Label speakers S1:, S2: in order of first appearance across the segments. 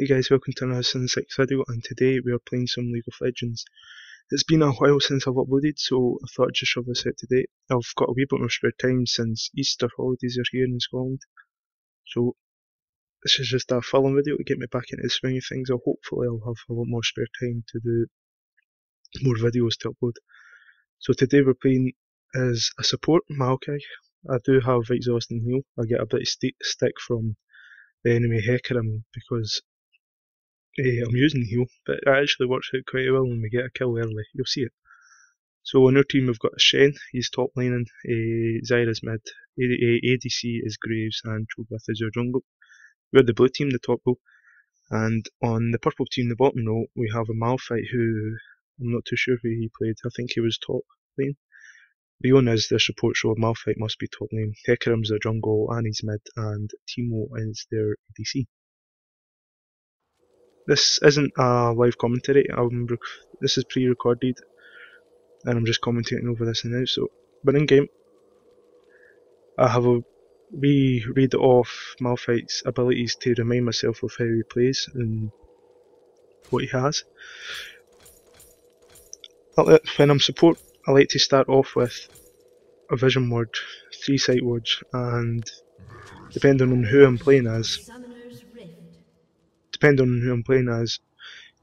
S1: Hey guys, welcome to another Sin 6 video, and today we are playing some League of Legends. It's been a while since I've uploaded, so I thought I'd just shove this out today. I've got a wee bit more spare time since Easter holidays are here in Scotland, so this is just a filling video to get me back into the swing of things. Hopefully I'll have a lot more spare time to do more videos to upload. So today we're playing as a support, Maokai. I do have exhausting heal. I get a bit of stick from the enemy Hecarim because I'm using heal, but it actually works out quite well when we get a kill early. You'll see it. So on our team we've got Shen, he's top laning, Zyra's mid, ADC is Graves, and Cho'Gath is our jungle. We're the blue team, the top row, and on the purple team, the bottom row, we have a Malphite who, I'm not too sure who he played, I think he was top lane. Leon is their support, so Malphite must be top lane. Hecarim's their jungle, Annie's mid, and Teemo is their ADC. This isn't a live commentary, this is pre-recorded and I'm just commentating over this now. So, but in game, I have a wee read off Malphite's abilities to remind myself of how he plays and what he has. When I'm support, I like to start off with a vision word, 3 sight words, and depending on who I'm playing as,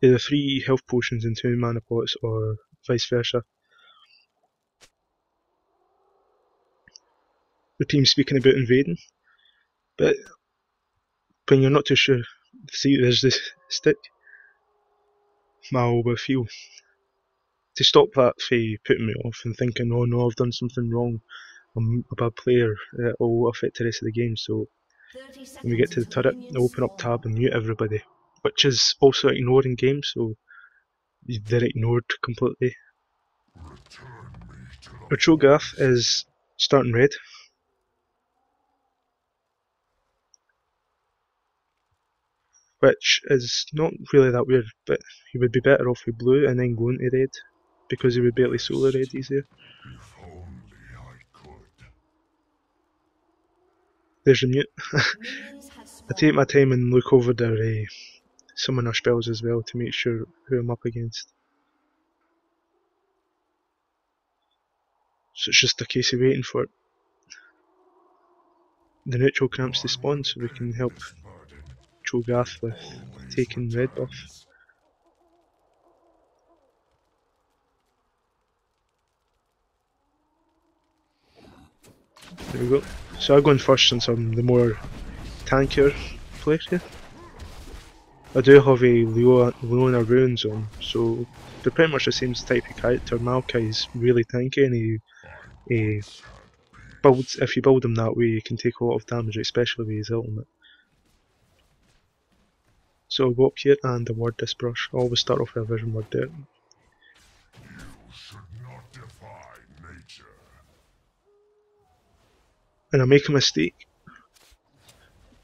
S1: either 3 health potions and 2 mana pots, or vice versa. The team's speaking about invading, but when you're not too sure, see, there's this stick. My feel to stop that from putting me off and thinking, oh no, I've done something wrong, I'm a bad player, it'll affect the rest of the game. So when we get to the turret, I open up tab and mute everybody, which is also ignored in game, so they're ignored completely. Our Cho'Gath is starting red. Which is not really that weird, but he would be better off with blue and then going to red, because he would barely solo red easier. There's a mute. I take my time and look over their summoner spells as well to make sure who I'm up against. So it's just a case of waiting for the neutral cramps to spawn so we can help Cho'Gath with taking red buff. There we go. So I'll go in first since I'm the more tankier player here. I do have a Leona runes on, so they're pretty much the same type of character. Maokai is really tanky and he builds, if you build him that way, you can take a lot of damage, especially with his ultimate. So I'll go up here and award this brush. I always start off with a vision word there. And I make a mistake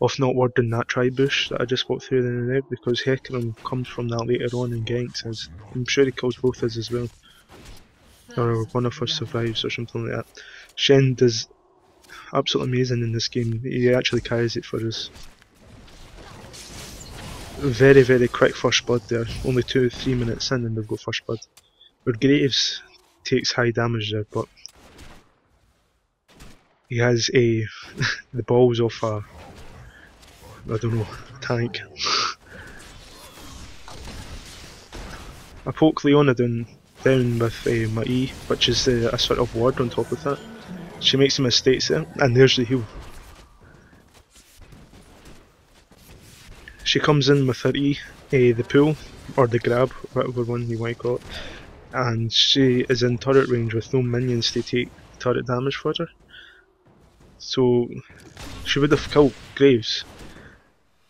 S1: of not wording that tri-bush that I just walked through in and out, because Hecarim comes from that later on and ganks us. I'm sure he kills both us as well. Or one of us survives or something like that. Shen does absolutely amazing in this game. He actually carries it for us. Very quick first blood there. Only 2-3 minutes in and they've got first blood. Our Graves takes high damage there, but he has the balls of a, I don't know, tank. I poke Leona down with my E, which is a sort of ward on top of that. She makes some mistakes there, and there's the heal. She comes in with her E, the pull, or the grab, whatever one you might call it, and she is in turret range with no minions to take turret damage for her. So she would have killed Graves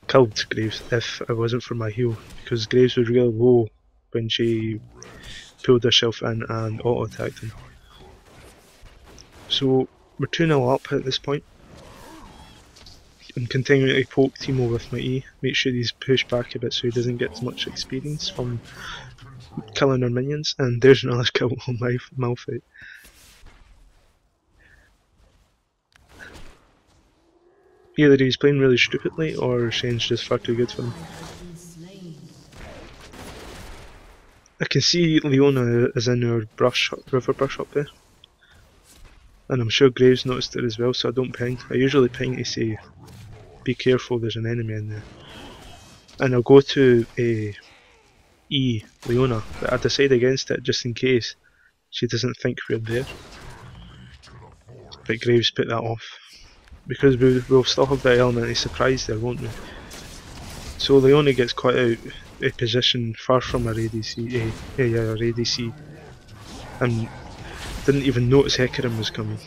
S1: if it wasn't for my heal, because Graves was really low when she pulled herself in and auto-attacked him. So we're 2-0 up at this point. I'm continuing to poke Teemo with my E, make sure he's pushed back a bit so he doesn't get as much experience from killing our minions, and there's another kill on my Malphite. Either he's playing really stupidly or Shen's just far too good for him. I can see Leona is in her river brush up there. And I'm sure Graves noticed it as well, so I don't ping. I usually ping to say, be careful, there's an enemy in there. And I'll go to E, Leona, but I decide against it just in case she doesn't think we're there. But Graves put that off. Because we'll still have that element of surprise there, won't we? So Leona gets quite out of position, far from her ADC, her ADC. And didn't even notice Hecarim was coming.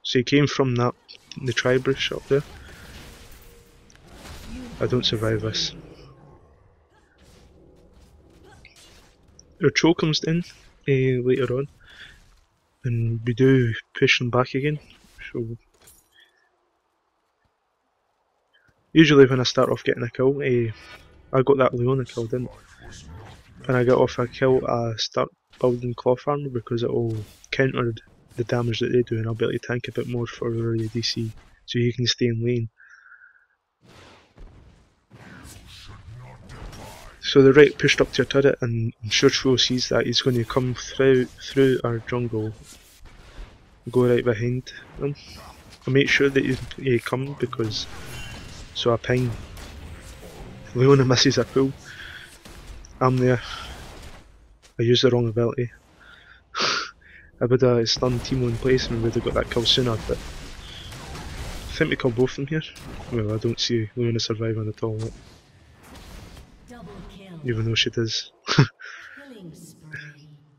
S1: So he came from the tri-brush up there. I don't survive this. Our troll comes in later on, and we do push them back again. So usually when I start off getting a kill, I got that Leona kill, didn't I? When I get off a kill, I start building cloth armor because it will counter the damage that they do, and I'll be able to tank a bit more for the DC, so you can stay in lane. So the right pushed up to your turret, and I'm sure Troll sees that. He's going to come through our jungle, go right behind him. I'll make sure that he comes because so I ping. Leona misses a pull. I'm there. I used the wrong ability. I would have stunned Teemo in place and we would have got that kill sooner, but I think we kill both of them here. Well, I don't see Leona surviving at all. Even though she does.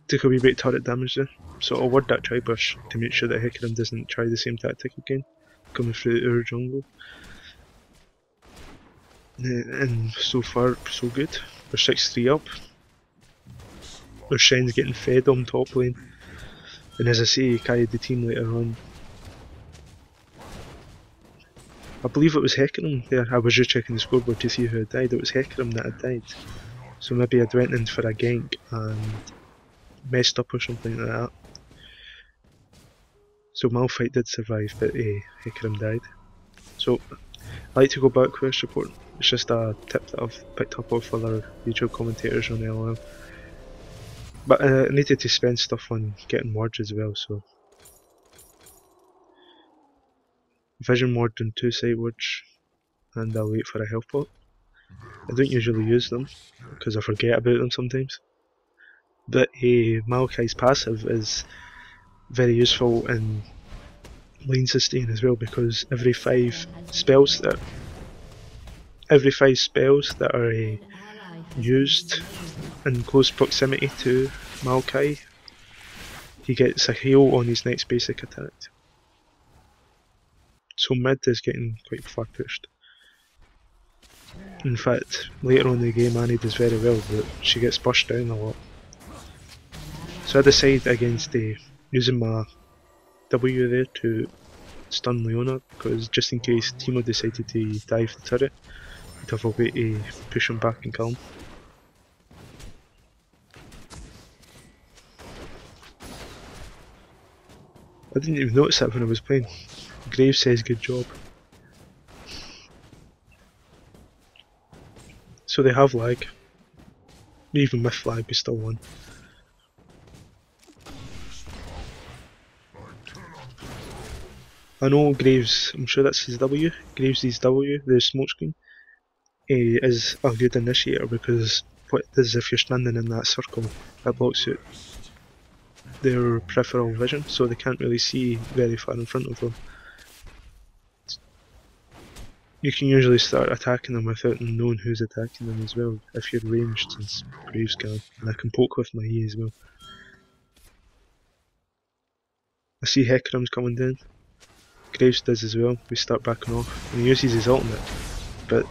S1: Took a wee bit of turret damage there, so I'll ward that tri-brush to make sure that Hecarim doesn't try the same tactic again, coming through our jungle. And so far, so good. We're 6-3 up. Our Shen's getting fed on top lane. And as I say, he carried the team later on. I believe it was Hecarim there. I was just checking the scoreboard to see who had died. It was Hecarim that had died. So maybe I'd went in for a gank and messed up or something like that. So Malphite did survive, but Hecarim died. So I like to go back with support. It's just a tip that I've picked up off other YouTube commentators on LOL. But I needed to spend stuff on getting wards as well, so Vision ward and 2 sight wards, and I'll wait for a health pot. I don't usually use them because I forget about them sometimes. But Maokai's passive is very useful in lane sustain as well, because every 5 spells that are used in close proximity to Maokai, he gets a heal on his next basic attack. So mid is getting quite far pushed. In fact, later on in the game Annie does very well, but she gets pushed down a lot. So I decide against using my W there to stun Leona, because just in case Teemo decided to dive the turret, I'd have a way to push him back and kill him. I didn't even notice that when I was playing. Graves says good job. So they have lag. Even with lag we still won. I know Graves, I'm sure that's his W. Graves' W, the smoke screen, is a good initiator, because what it does, if you're standing in that circle, that blocks out their peripheral vision, so they can't really see very far in front of them. You can usually start attacking them without them knowing who's attacking them as well, if you're ranged, since Graves can, and I can poke with my E as well. I see Hecarim's coming down. Graves does as well. We start backing off, and he uses his ultimate, but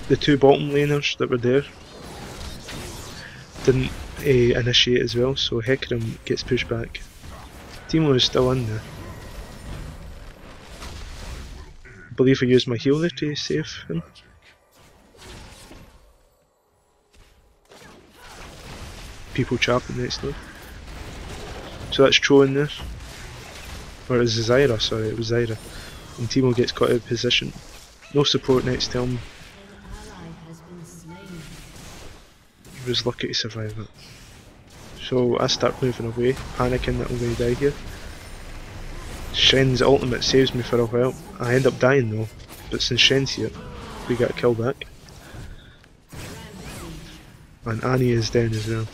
S1: the 2 bottom laners that were there didn't initiate as well, so Hecarim gets pushed back. Teemo is still in there. I believe I used my heal there to save him. People chapping next door. So that's Cho in there. Or it was Zyra, sorry, it was Zyra. And Teemo gets caught out of position. No support next to him. was lucky to survive it. So I start moving away, panicking that I'm going to die here. Shen's ultimate saves me for a while. I end up dying though, but since Shen's here, we get a kill back. And Annie is down as well.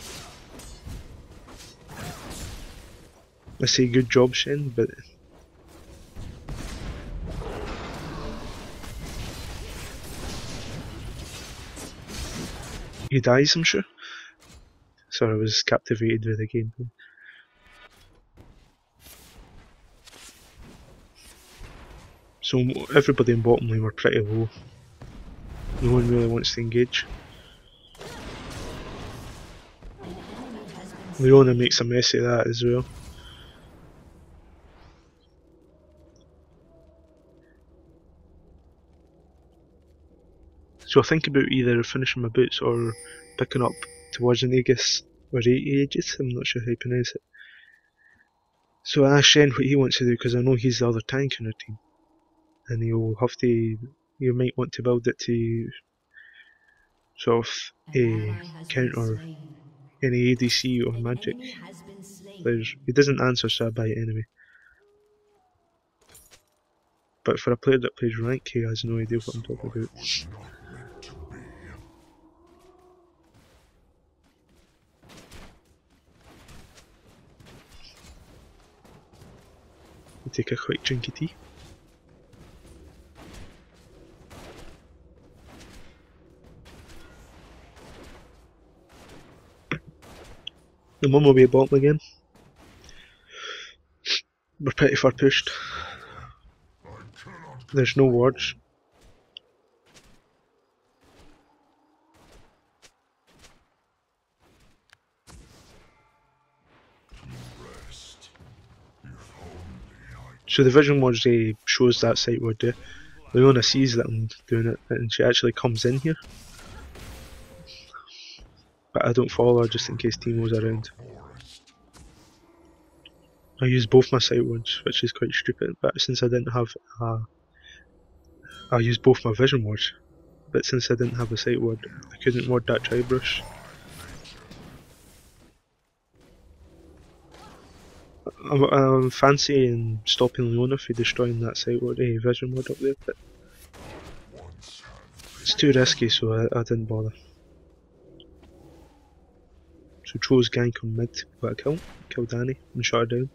S1: I say good job, Shen, but he dies, I'm sure. Sorry, I was captivated with the gameplay. So everybody in bottom lane were pretty low. No one really wants to engage. Leona makes a mess of that as well. So I think about either finishing my boots or picking up towards an Aegis or Aegis, I'm not sure how you pronounce it. So I asked Shen what he wants to do because I know he's the other tank in our team. And you might want to build it to sort of counter any ADC or magic. He doesn't answer, so I buy it anyway. But for a player that plays rank, he has no idea what I'm talking about. We'll take a quick drink of tea. The mum will be a bottom again. We're pretty far pushed. There's no wards. So the vision ward shows that sight ward there. Leona sees that I'm doing it and she actually comes in here. But I don't follow her just in case Timo's around. I use both my sight wards, which is quite stupid, but since I didn't have I used both my vision wards, but since I didn't have a sight ward, I couldn't ward that tri brush. I'm fancying stopping Leona for destroying that sight ward, vision ward up there, but it's too risky, so I didn't bother. So Tro's gank on mid got a kill, killed Danny and shot her down.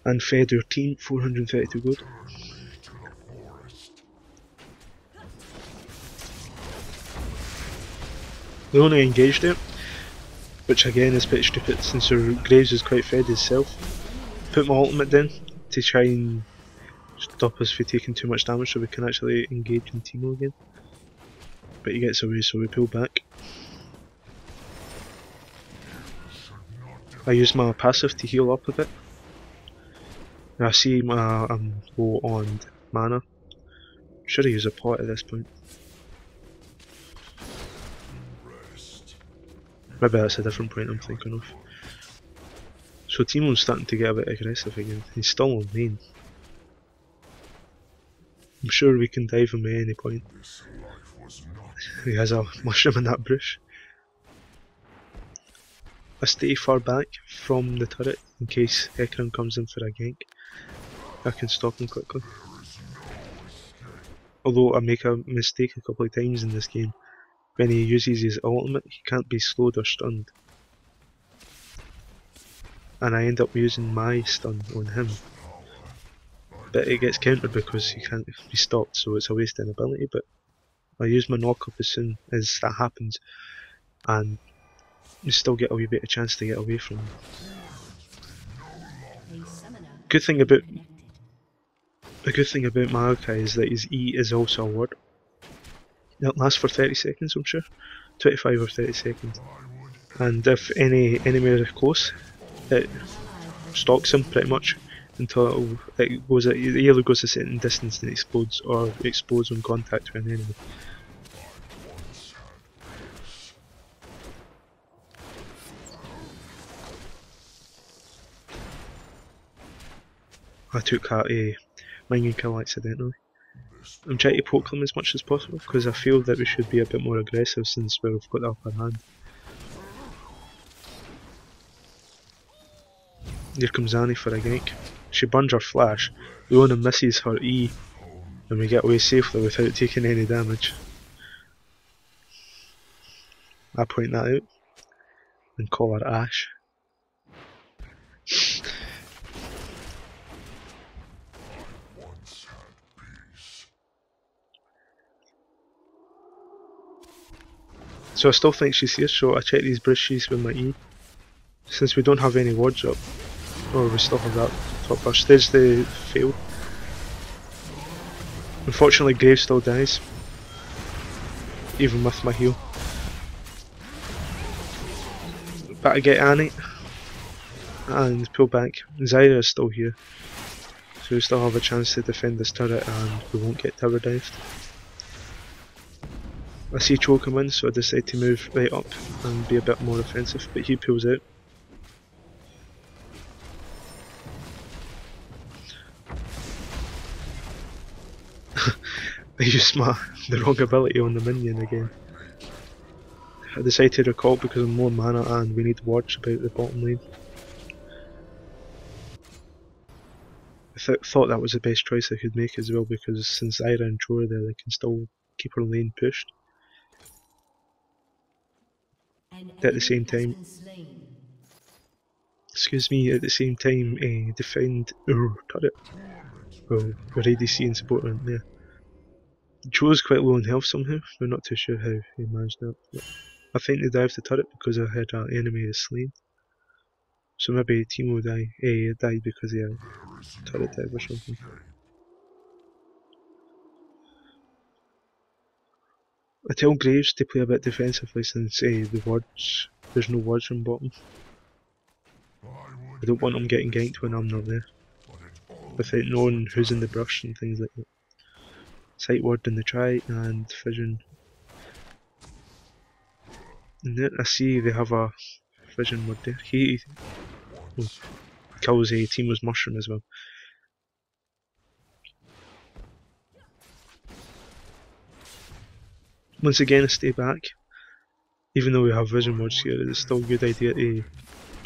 S1: And fed our team 432 gold. Leona engaged it, which again is pretty stupid since her Graves is quite fed himself. Put my ultimate down to try and stop us from taking too much damage so we can actually engage in Timo again. But he gets away, so we pull back. I use my passive to heal up a bit. I see I'm low on mana. Should I use a pot at this point? Maybe that's a different point I'm thinking of. So Timo's starting to get a bit aggressive again. He's still on main. I'm sure we can dive him at any point. He has a mushroom in that bush. I stay far back from the turret in case Ekran comes in for a gank. I can stop him quickly. Although I make a mistake a couple of times in this game. When he uses his ultimate, he can't be slowed or stunned. And I end up using my stun on him. But it gets countered because he can't be stopped, so it's a waste of an ability, but I use my knock up as soon as that happens, and you still get a wee bit of chance to get away from him. The good thing about Maokai is that his E is also a ward. It lasts for 30 seconds, I'm sure. 25 or 30 seconds. And if any enemy is close, it stalks him pretty much until it either goes a certain distance and explodes, or explodes on contact with an enemy. I took a minion kill accidentally. I'm trying to poke them as much as possible because I feel that we should be a bit more aggressive since we've got the upper hand. Here comes Annie for a gank. She burns her flash, Leona misses her E, and we get away safely without taking any damage. I point that out and call her Ash. So I still think she's here, so I check these bushes with my E. Since we don't have any wards up, or we still have that top burst, there's the fail. Unfortunately Grave still dies, even with my heal. But I get Annie, and pull back. Zyra is still here, so we still have a chance to defend this turret and we won't get tower dived. I see Cho come in, so I decide to move right up and be a bit more offensive, but he pulls out. I used the wrong ability on the minion again. I decided to recall because of more mana and we need wards about the bottom lane. I thought that was the best choice I could make as well, because since Zyra and Cho are there, they can still keep her lane pushed. At the same time, defend our turret. Well, our ADC and support aren't there. Cho's quite low on health somehow, we're not too sure how he managed that. But I think they dived the turret because I had an enemy is slain. So maybe Teemo died because he had a turret dive or something. I tell Graves to play a bit defensively since there's no wards from bottom. I don't want him getting ganked when I'm not there, without knowing who's in the brush and things like that. Sight ward in the try and Fission. And then I see they have a Fission ward there. He kills a Teemo's mushroom as well. Once again I stay back. Even though we have vision wards here, it's still a good idea to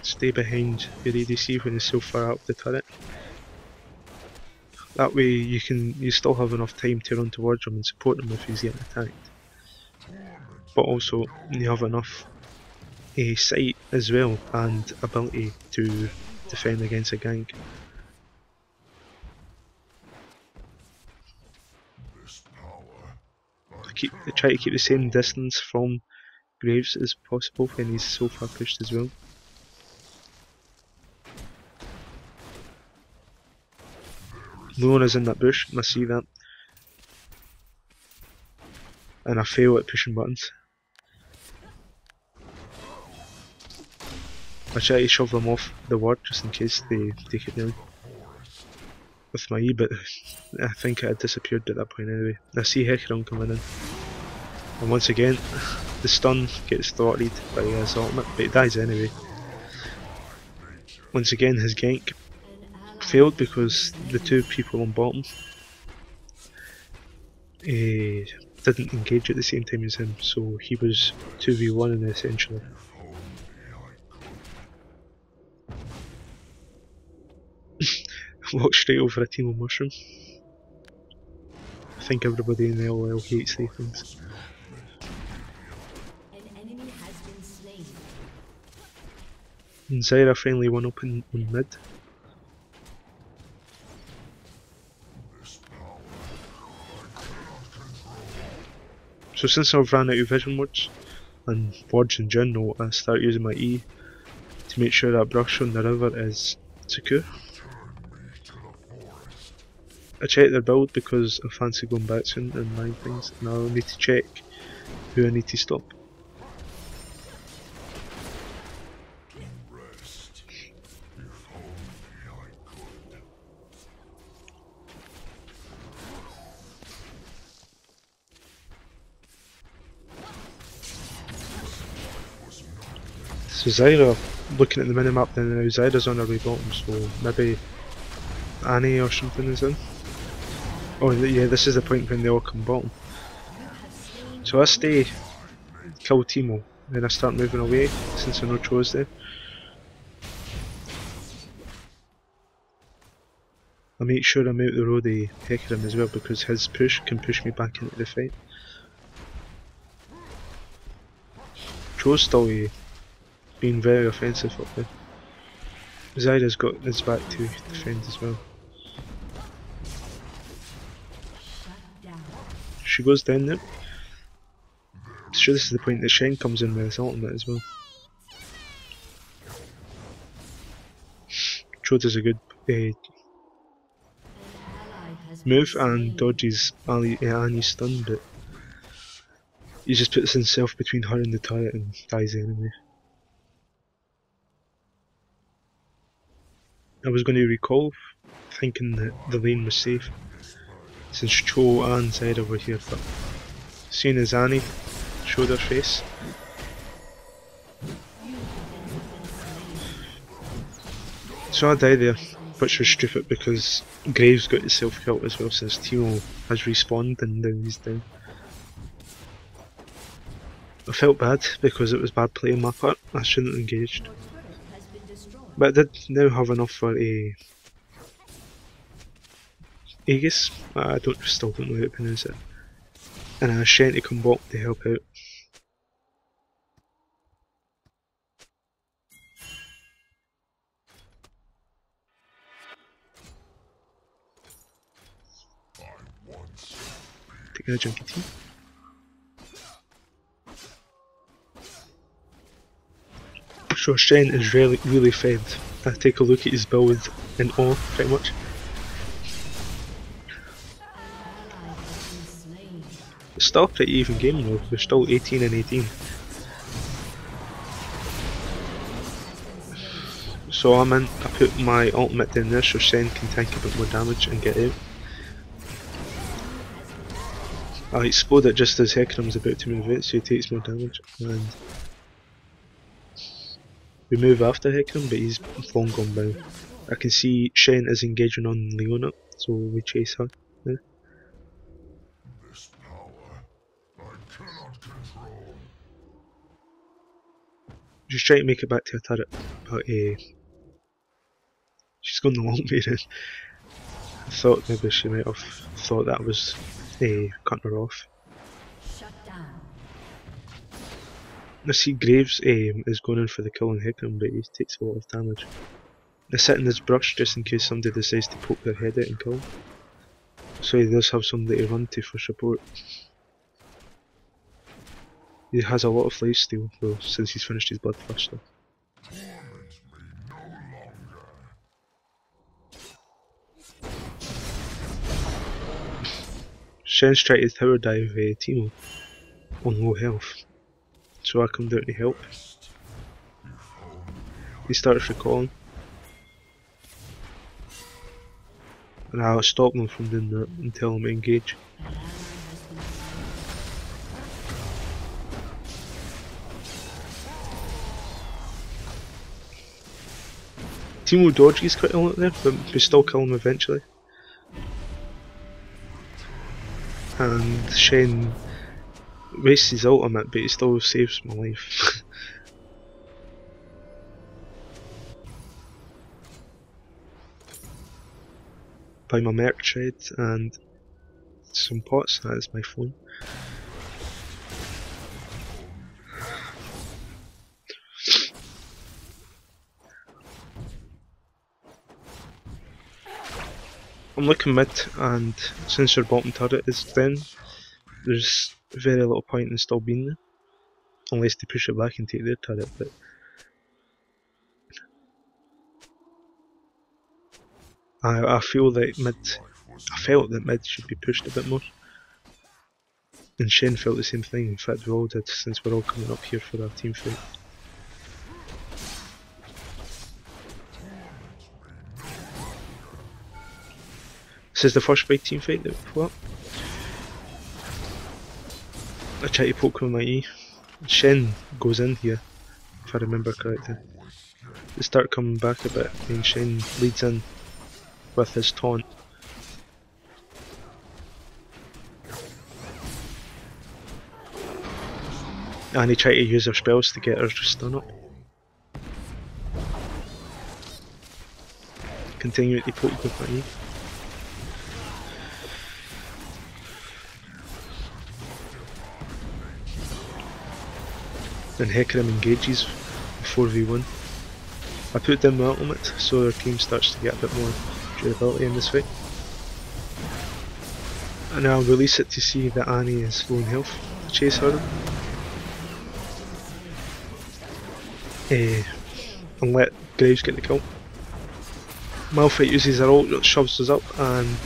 S1: stay behind your ADC when he's so far up the turret. That way you still have enough time to run towards him and support him if he's getting attacked. But also you have enough sight as well and ability to defend against a gank. I try to keep the same distance from Graves as possible when he's so far pushed as well. Leona's in that bush, and I see that. And I fail at pushing buttons. I try to shove them off the ward just in case they take it down with my E, but I think it had disappeared at that point anyway. I see Hecarim coming in, and once again the stun gets thwarted by his ultimate, but he dies anyway. Once again his gank failed because the two people on bottom didn't engage at the same time as him, so he was 2v1 essentially. Walked straight over a team of mushroom. I think everybody in the LOL hates these things. And Zyra finally won up on mid. So since I've ran out of vision wards, and wards in general, I start using my E to make sure that brush on the river is secure. I check their build because I fancy going back soon and buying things, and I'll need to check who I need to stop. So Zyra, looking at the minimap then now, Zyra's on her way bottom, so maybe Annie or something is in. Oh yeah, this is the point when they all come bottom. So I stay, kill Teemo, then I start moving away since I know Cho's there. I make sure I'm out the road of Hecarim as well because his push can push me back into the fight. Joe's still being very offensive up there. Zyra's got his back to defend as well. She goes down there. Sure, this is the point that Shen comes in with his ultimate as well. Joe does a good move and dodges Annie's stun, but he just puts himself between her and the turret and dies anyway. I was going to recall thinking that the lane was safe since Cho and Zyra were here, but seeing as Annie showed her face, so I die there, which was stupid because Graves got himself killed as well since Timo has respawned and now he's down. I felt bad because it was bad play on my part. I shouldn't have engaged. But I did now have enough for a Aegis. I still don't know how to pronounce it. And a Shen to come back to help out. Taking a junkie tea. So Shen is really fed. I take a look at his build in awe, pretty much. It's still a pretty even game though, we're still 18 and 18. So I put my ultimate down there so Shen can tank a bit more damage and get out. I explode it just as Hecarim's about to move out so he takes more damage, and we move after Hecarim but he's long gone by. I can see Shen is engaging on Leona, so we chase her now. Just trying to make it back to her turret, but she's going the long way round. I thought maybe she might have thought that was cutting her off. I see Graves is going in for the kill on Hecarim, but he takes a lot of damage. I sit in this brush just in case somebody decides to poke their head out and kill him. So he does have somebody to run to for support. He has a lot of lifesteal though, since he's finished his bloodthirster. Shen's trying to tower dive Timo on low health, so I come down to help. He starts recalling, and I'll stop them from doing that and tell them to engage. Timo dodges quite a lot there, but we still kill him eventually. And Shen wastes his ultimate, but he still saves my life. By my merc shed and some pots, that is my phone. I'm looking mid, and since their bottom turret is down, there's very little point in still being there. Unless they push it back and take their turret, but I feel that I felt that mid should be pushed a bit more. And Shen felt the same thing, in fact we all did, since we're all coming up here for our team fight. This is the first big team fight that we've put up. I try to poke with my E. Shen goes in here, if I remember correctly. They start coming back a bit, and Shen leads in with his taunt. And he tried to use her spells to get her to stun up. Continuing to poke with my E. and Hecarim engages 4v1. I put down my ultimate so their team starts to get a bit more durability in this fight. And I'll release it to see that Annie is low in health to chase her. And let Graves get the kill. Maokai uses her ult, shoves us up, and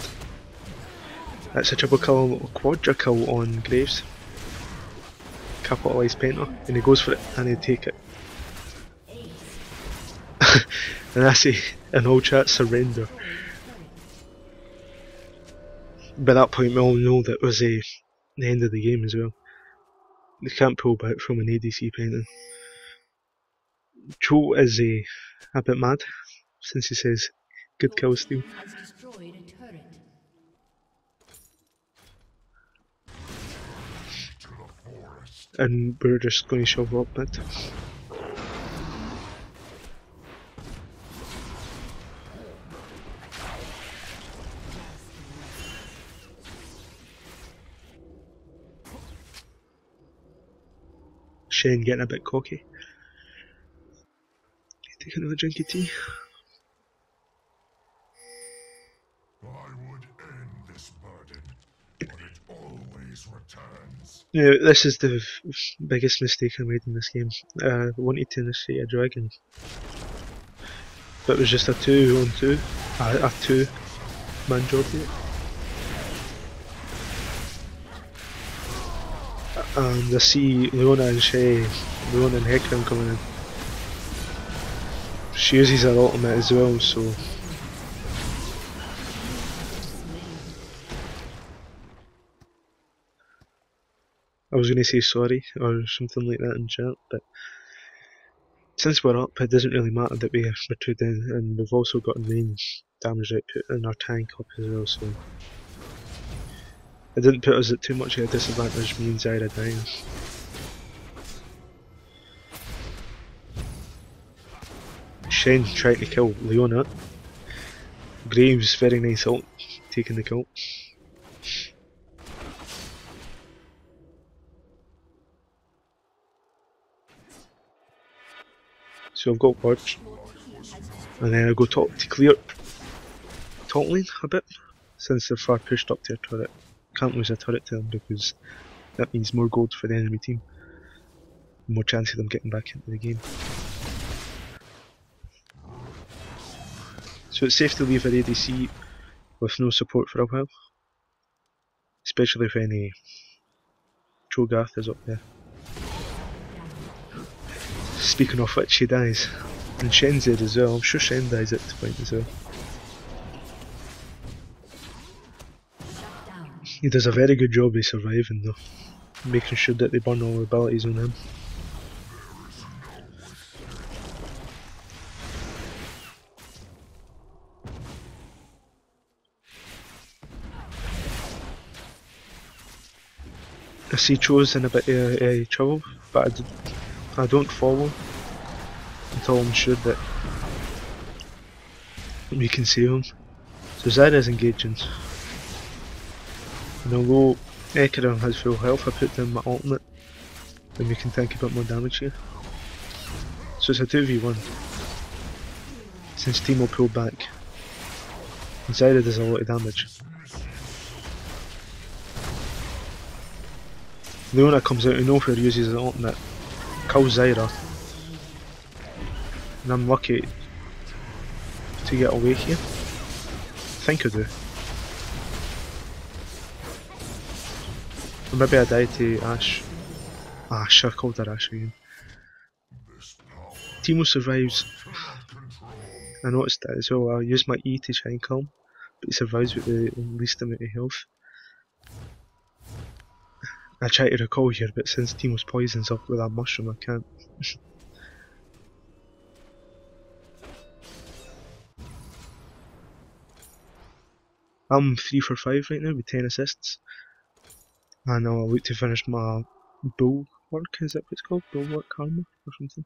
S1: that's a triple kill, quadra kill on Graves. Capitalised Penta, and he goes for it, and he'll take it. And I say in all chat, surrender. By that point we all know that it was the end of the game as well. They can't pull back from an ADC Penta. Cho is a bit mad, since he says good kill steal. And we're just going to shove up mid. Shen getting a bit cocky. Take another drink of tea.
S2: I would end this burden, but it always returns.
S1: Yeah, this is the biggest mistake I made in this game. I wanted to initiate a dragon, but it was just a 2-on-2, a 2-man job here. And I see Leona and Hecarim coming in. She uses her ultimate as well, so I was going to say sorry or something like that in chat, but since we're up, it doesn't really matter that we're 2 down, and we've also got main damage output in our tank up as well, so it didn't put us at too much of a disadvantage, me and Zyra dying. Shen trying to kill Leona. Graves, very nice ult, taking the kill. So I've got Purge, and then I go top to clear top lane a bit, since they're far pushed up to a turret. Can't lose a turret to them because that means more gold for the enemy team, more chance of them getting back into the game. So it's safe to leave an ADC with no support for a while, especially if any Cho'Gath is up there. Speaking of which, she dies, and Shen's dead as well. I'm sure Shen dies at this point as well. He does a very good job of surviving though, making sure that they burn all the abilities on him. I see Cho's in a bit of trouble, but I don't follow until I'm sure that we can save him. So Zyra's engaging, and although Hecarim has full health, I put down my ultimate, and we can tank a bit more damage here. So it's a 2v1, since Teemo pulled back, and Zyra does a lot of damage. Leona comes out of nowhere, uses an ultimate, kills Zyra, and I'm lucky to get away here. I think I do. Or maybe I died to Ashe. Ashe, I called her Ashe again. Teemo survives. I noticed that as well. I used my E to try and kill him, but he survives with the least amount of health. I try to recall here, but since Teemo's poison's up with that mushroom, I can't. I'm 3 for 5 right now with 10 assists, and I'll look to finish my bulwark, is that what it's called? Bulwark armor or something?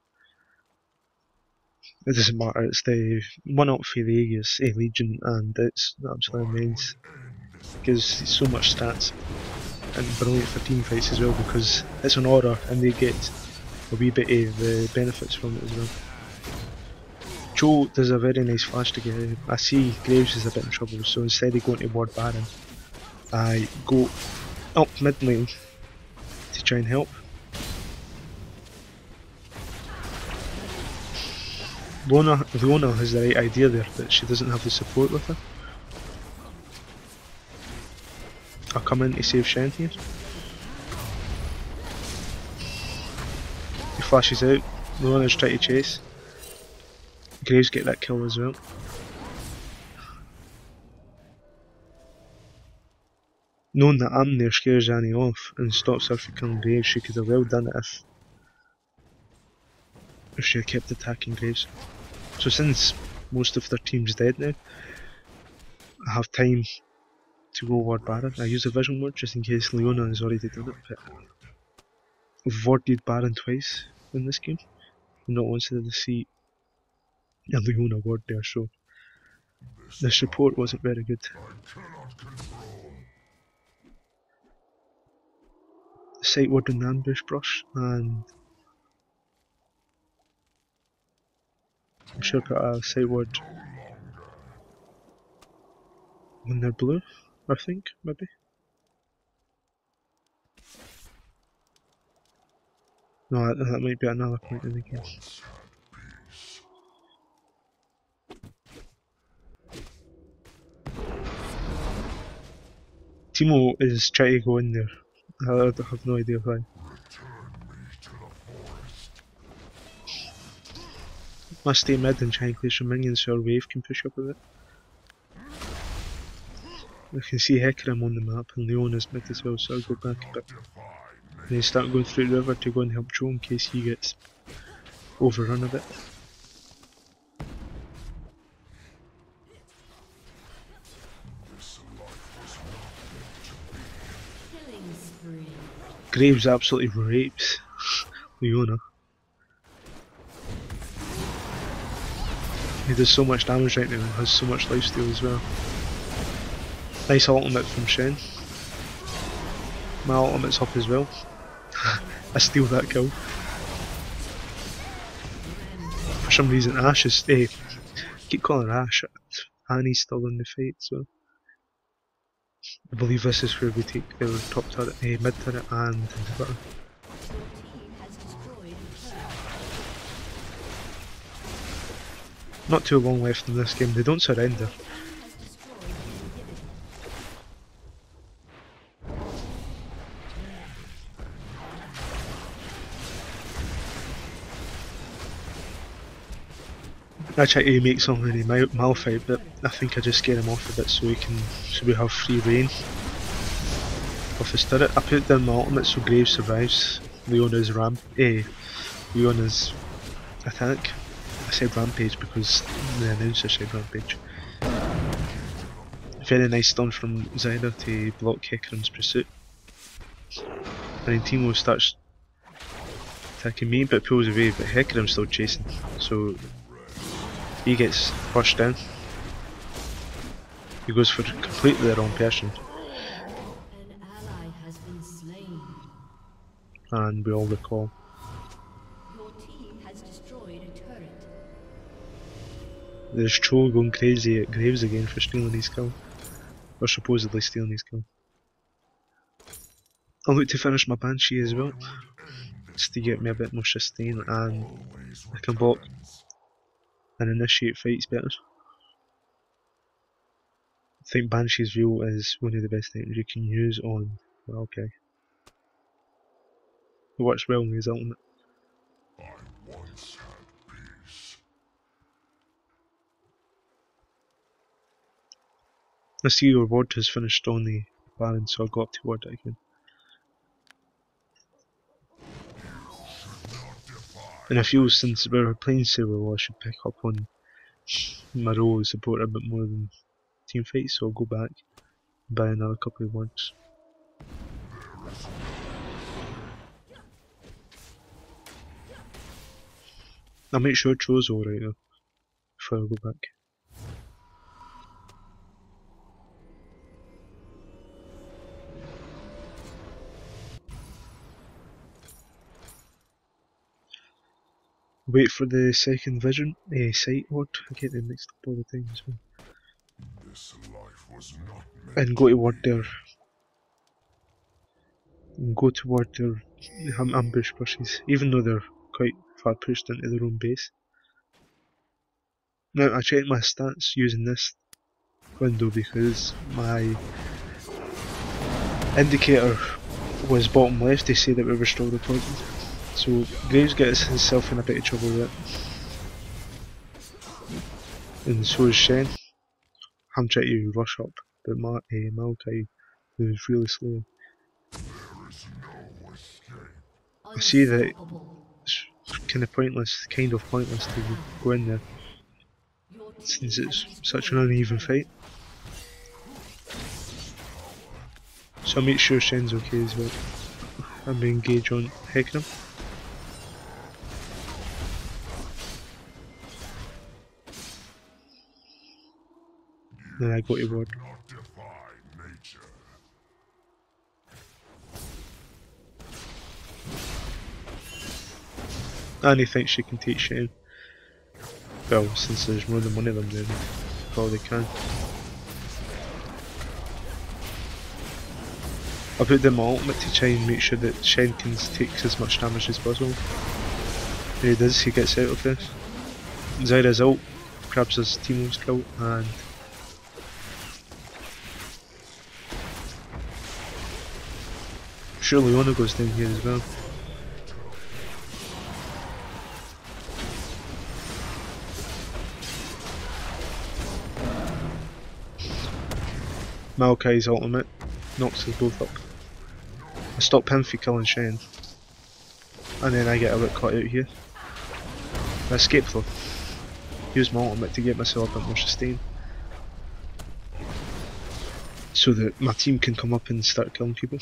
S1: It doesn't matter, it's the one up for the Aegis, a Legion, and it's absolutely immense. It gives so much stats, and brilliant for team fights as well because it's an aura and they get a wee bit of the benefits from it as well. Joe does a very nice flash to get out. I see Graves is a bit in trouble, so instead of going to ward Baron, I go up mid lane to try and help. Leona has the right idea there, but she doesn't have the support with her. I'll come in to save Shen here. He flashes out. Leona's trying to chase. Graves get that kill as well. Knowing that I'm there scares Annie off and stops her from killing Graves. She could have well done it if she had kept attacking Graves. So since most of their team's dead now, I have time to go ward Baron. I use a vision ward just in case Leona has already done it, but I've warded Baron twice in this game. And not once did I see a Leona ward there, so the support wasn't very good. Sight ward and ambush brush, and I'm sure got a sight ward when they're blue, I think, maybe. No, that might be another point in the game. Teemo is trying to go in there. I have no idea why. Must stay mid and try and clear some minions so our wave can push up a bit. I can see Hecarim on the map and Leona's mid as well, so I'll go back a bit. And then start going through the river to go and help Joe in case he gets overrun a bit. Graves absolutely rapes Leona. He does so much damage right now and has so much lifesteal as well. Nice ultimate from Shen. My ultimate's up as well. I steal that kill. For some reason Ashe is... keep calling her Ashe. Annie's still in the fight, so... I believe this is where we take our top turret, mid turret and inhibitor. Not too long left in this game, they don't surrender. I try to make something in Maokai, but I think I just scare him off a bit so we have free reign of his turret. I put down my ultimate so Graves survives Leona's Leona's attack. I said rampage because the announcer said rampage. Very nice stun from Zyda to block Hecarim's pursuit. And then Teemo starts attacking me but pulls away, but Hecarim's still chasing, so he gets pushed down. He goes for completely the wrong person. And we all recall.
S3: Your team has destroyed a turret.
S1: There's Troll going crazy at Graves again for stealing his kill. Or supposedly stealing his kill. I'll look to finish my Banshee as well. Just to get me a bit more sustain and I can block and initiate fights better. I think Banshee's View is one of the best items you can use on Maokai. It works well in his ultimate. I see your ward has finished on the Baron, so I'll go up to ward it again. And I feel since we're playing so well I should pick up on my role as support a bit more than team fight, so I'll go back and buy another couple of wards. I'll make sure Tro's alright though, before I go back. wait for the second vision, sight ward. I get them mixed up all the time as well.
S2: This life was not meant
S1: And go
S2: to
S1: toward
S2: be.
S1: their, go toward their ambush bushes, even though they're quite far pushed into their own base. Now I checked my stats using this window because my indicator was bottom left to say that we were still recording. So Graves gets himself in a bit of trouble with it. And so is Shen. I'm trying to rush up, but Maokai moves really slowly.
S2: There is no escape.
S1: I see that
S3: Unstoppable.
S1: it's kind of pointless to go in there
S3: Your team
S1: since
S3: has
S1: it's such an
S3: destroyed a
S1: uneven
S3: turret.
S1: fight. So I'll make sure Shen's okay as well. I'm going to engage on hecking him. Then I go to ward.
S2: Not defy nature.
S1: And he thinks she can take Shen. Well, since there's more than one of them there, they probably can. I put in my ultimate to try and make sure that Shen can take as much damage as possible. And he does, he gets out of this. Zyra's ult grabs his team's kill and sure Leona goes down here as well. Maokai's ultimate knocks us both up. I stop him from killing Shen. And then I get a bit caught out here. I escape though. Use my ultimate to get myself a bit more sustain. So that my team can come up and start killing people.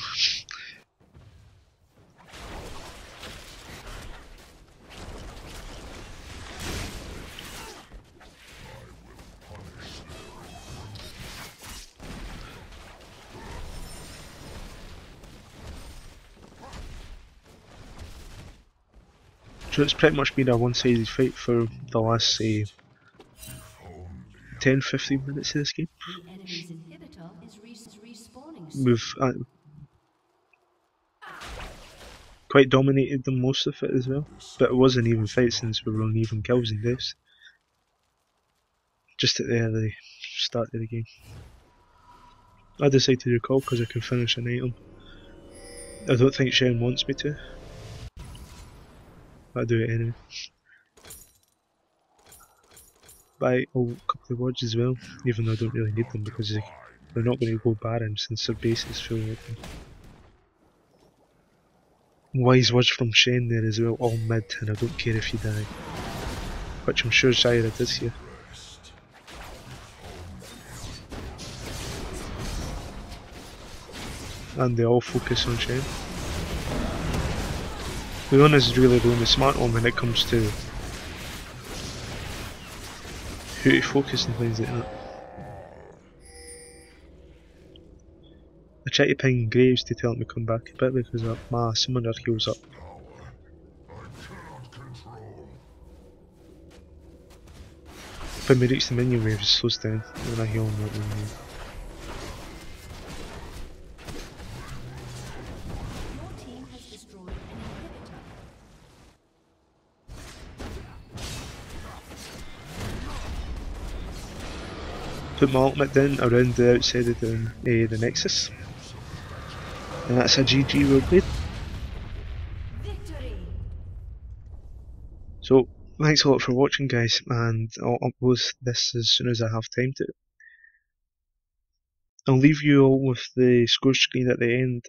S1: So it's pretty much been a one-sided fight for the last, say, 10-15 minutes of this game.
S3: The enemy's inhibitor is respawning soon.
S1: We've quite dominated them most of it as well, but it was an even fight since we were on even kills and deaths. Just at the early start of the game. I decided to recall because I can finish an item. I don't think Shen wants me to. I do it anyway. Buy a couple of wards as well, even though I don't really need them because they're not going to go Baron since their base is fully open. Wise words from Shen there as well, all mid, and I don't care if you die. Which I'm sure Zyra does here. And they all focus on Shen. Leona's really the only smart one when it comes to who to focus and things like that. I try to ping Graves to tell him to come back a bit because my summoner heals up. When we reach the minion wave, it slows down when I heal him.
S3: Your team has destroyed an inhibitor.
S1: Put my ultimate down around the outside of the Nexus. And that's a GG well played.
S3: Victory!
S1: So, thanks a lot for watching guys, and I'll upload this as soon as I have time to. I'll leave you all with the score screen at the end